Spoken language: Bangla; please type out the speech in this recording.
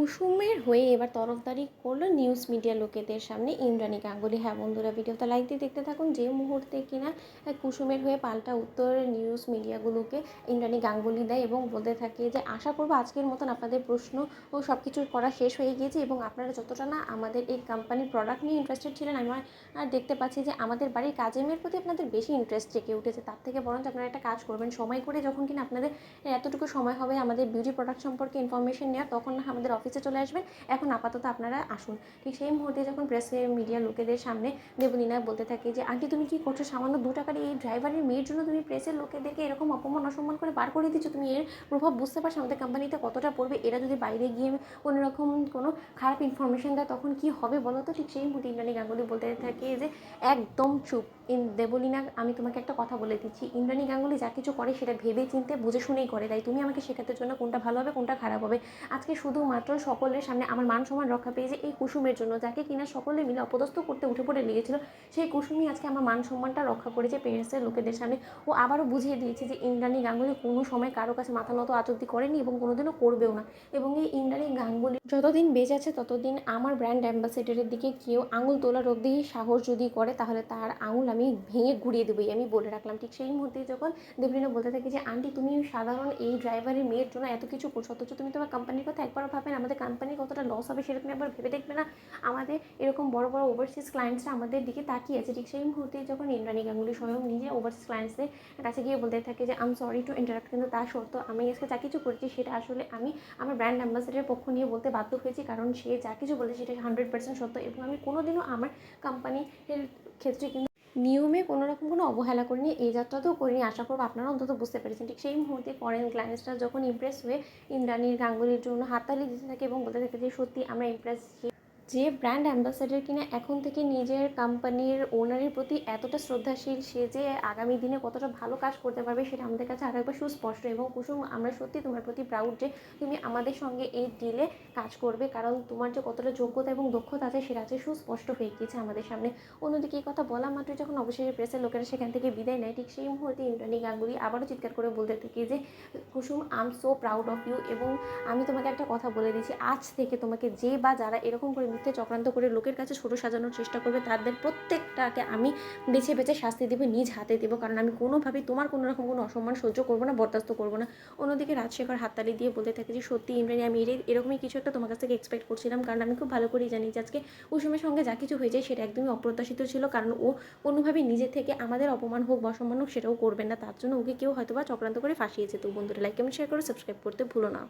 কুসুমের হয়ে এবার তরফদারি করলো নিউজ মিডিয়া লোকেদের সামনে ইন্দ্রাণী গাঙ্গুলি। হ্যাঁ বন্ধুরা, ভিডিওটা লাইক দিয়ে দেখতে থাকুন। যে মুহূর্তে কিনা কুসুমের হয়ে পাল্টা উত্তর নিউজ মিডিয়াগুলোকে ইন্দ্রাণী গাঙ্গুলি দেয় এবং বলতে থাকে যে আশা করবো আজকের মতন আপনাদের প্রশ্ন ও সব কিছু করা শেষ হয়ে গিয়েছে এবং আপনারা যতটা না আমাদের এই কোম্পানির প্রোডাক্ট নিয়ে ইন্টারেস্টেড ছিলেন, আমরা দেখতে পাচ্ছি যে আমাদের বাড়ির কাজের মেয়ের প্রতি আপনাদের বেশি ইন্টারেস্ট জেগে উঠেছে। তার থেকে বরঞ্চ আপনারা একটা কাজ করবেন, সময় করে যখন কিনা আপনাদের এতটুকু সময় হবে আমাদের বিউটি প্রোডাক্ট সম্পর্কে ইনফরমেশন নেওয়া, তখন না আমাদের অফিসে চলে আসবেন। এখন আপাতত আপনারা আসুন। ঠিক সেই মুহূর্তে যখন প্রেসে মিডিয়া লোকেদের সামনে দেবলীনা বলতে থাকে যে আন্টি তুমি কী করছো, সামান্য 2 টাকার এই ড্রাইভারের মেয়ের জন্য তুমি প্রেসের লোকেদেরকে এরকম অপমান অসম্মান করে বার করে দিচ্ছ। তুমি এর প্রভাব বুঝতে পারছো আমাদের কোম্পানিতে কতটা পড়বে? এরা যদি বাইরে গিয়ে কোনো রকম কোনো খারাপ ইনফরমেশন দেয় তখন কি হবে বলো তো? ঠিক সেই মুহূর্তে ইন্দ্রাণী গাঙ্গুলি বলতে থাকে যে একদম চুপ। দেবলীনা, আমি তোমাকে একটা কথা বলে দিচ্ছি, ইন্দ্রাণী গাঙ্গুলি যা কিছু করে সেটা ভেবে চিন্তে বুঝে শুনেই করে। তাই তুমি আমাকে শেখাতে জন্য কোনটা ভালো হবে কোনটা খারাপ হবে। আজকে শুধুমাত্র সকলের সামনে আমার মান সম্মান রক্ষা পেয়েছে এই কুসুমের জন্য, যাকে কিনা সকলে মিলে অপদস্থ করতে উঠে পড়ে লেগেছিল। সেই কুসুমই আজকে আমার মান সম্মানটা রক্ষা করেছে পেরেন্টসের লোকেদের সামনে। ও আবারও বুঝিয়ে দিয়েছে যে ইন্দ্রাণী গাঙ্গুলি কোনো সময় কারো কাছে মাথা নত আচরতি করেনি এবং কোনোদিনও করবেও না। এবং এই ইন্দ্রাণী গাঙ্গুলি যতদিন বেঁচে আছে ততদিন আমার ব্র্যান্ড অ্যাম্বাসেডারের দিকে কেউ আঙুল তোলার অবধি সাহস যদি করে তাহলে তার আঙুল আমি ভেঙে ঘুরিয়ে দেবই, আমি বলে রাখলাম। ঠিক সেই মুহূর্তে যখন দেবলীনা বলতে থাকে যে আন্টি তুমি সাধারণ এই ড্রাইভারের মেয়ের জন্য এত কিছু করছো, অথচ তুমি তোমার কোম্পানির কথা একবারও ভাবে না, আমাদের কোম্পানির কতটা লস হবে সেটা তুমি একবার ভেবে দেখবে না? আমাদের এরকম বড় বড় ওভারসিজ ক্লায়েন্টসরা আমাদের দিকে তাকিয়ে আছে। ঠিক সেই মুহূর্তে যখন ইন্দ্রাণী গাঙ্গুলি স্বয়ং নিজে ওভারসিজ ক্লায়েন্টসদের কাছে গিয়ে বলতে থাকে যে আম সরি টু ইন্টারাপ্ট, কিন্তু তার সত্ত্বেও আমি আজকে যা কিছু করেছি সেটা আসলে আমি আমার ব্র্যান্ড অ্যাম্বাসেডারের পক্ষ নিয়ে বলতে বাধ্য হয়েছি, কারণ সে যা কিছু বলেছে সেটা 100% সত্য এবং আমি কোনোদিনও আমার কোম্পানির ক্ষেত্রে কিন্তু নিয়মে কোনো রকম কোনো অবহেলা করিনি, এই যাত্রাতেও করিনি। আশা করবো আপনারা অন্তত বুঝতে পেরেছেন। ঠিক সেই মুহূর্তে ফরেন ক্লায়েন্টসরা যখন ইমপ্রেস হয়ে ইন্দ্রাণীর গাঙ্গুলির জন্য হাততালি দিতে থাকে এবং বলতে থাকে যে সত্যি আমরা ইমপ্রেস, যে ব্র্যান্ড অ্যাম্বাসেডর কিনা এখন থেকে নিজের কোম্পানির ওনারের প্রতি এতটা শ্রদ্ধাশীল, সে যে আগামী দিনে কতটা ভালো কাজ করতে পারবে সেটা আমাদের কাছে আরেকবার সুস্পষ্ট। এবং কুসুম, আমরা সত্যি তোমার প্রতি প্রাউড যে তুমি আমাদের সঙ্গে এই ডিলে কাজ করবে, কারণ তোমার যে কতটা যোগ্যতা এবং দক্ষতা আছে সেটা আছে সুস্পষ্ট হয়ে গিয়েছে আমাদের সামনে। অন্যদিকে এই কথা বলা মাত্র যখন অবশেষে প্রেসের লোকেরা সেখান থেকে বিদায় নেয়, ঠিক সেই মুহূর্তে ইন্দ্রাণী গাঙ্গুলি আবারও চিৎকার করে বলতে থাকে যে Kusum, I am so proud of you এবং আমি তোমাকে একটা কথা বলে দিচ্ছি, আজ থেকে তোমাকে যে বা যারা এরকম করে মিথ্যে চক্রান্ত করে লোকের কাছে ছোটো সাজানোর চেষ্টা করবে তাদের প্রত্যেকটাকে আমি বেছে বেছে শাস্তি দেবো, নিজ হাতে দেবো, কারণ আমি কোনোভাবেই তোমার কোনো রকম কোনো অসম্মান সহ্য করবো না, বরদাস্ত করবো না। অন্যদিকে রাজশেখর হাততালি দিয়ে বলতে থাকে যে সত্যি ইন্দ্রাণী, আমি এরকমই কিছু একটা তোমার কাছ থেকে এক্সপেক্ট করছিলাম, কারণ আমি খুব ভালো করেই জানি যে আজকে কুসুমের সঙ্গে যা কিছু হয়েছে সেটা একদমই অপ্রত্যাশিত ছিল, কারণ ও কোনোভাবেই নিজে থেকে আমাদের অপমান হোক বা অসম্মান হোক সেটাও করবে না, তার জন্য ওকে কেউ হয়তো বা চক্রান্ত করে ফাঁসিয়েছে। তো বন্ধুরা লাইক কমেন্ট শেয়ার করে সাবস্ক্রাইব করতে ভুলো না।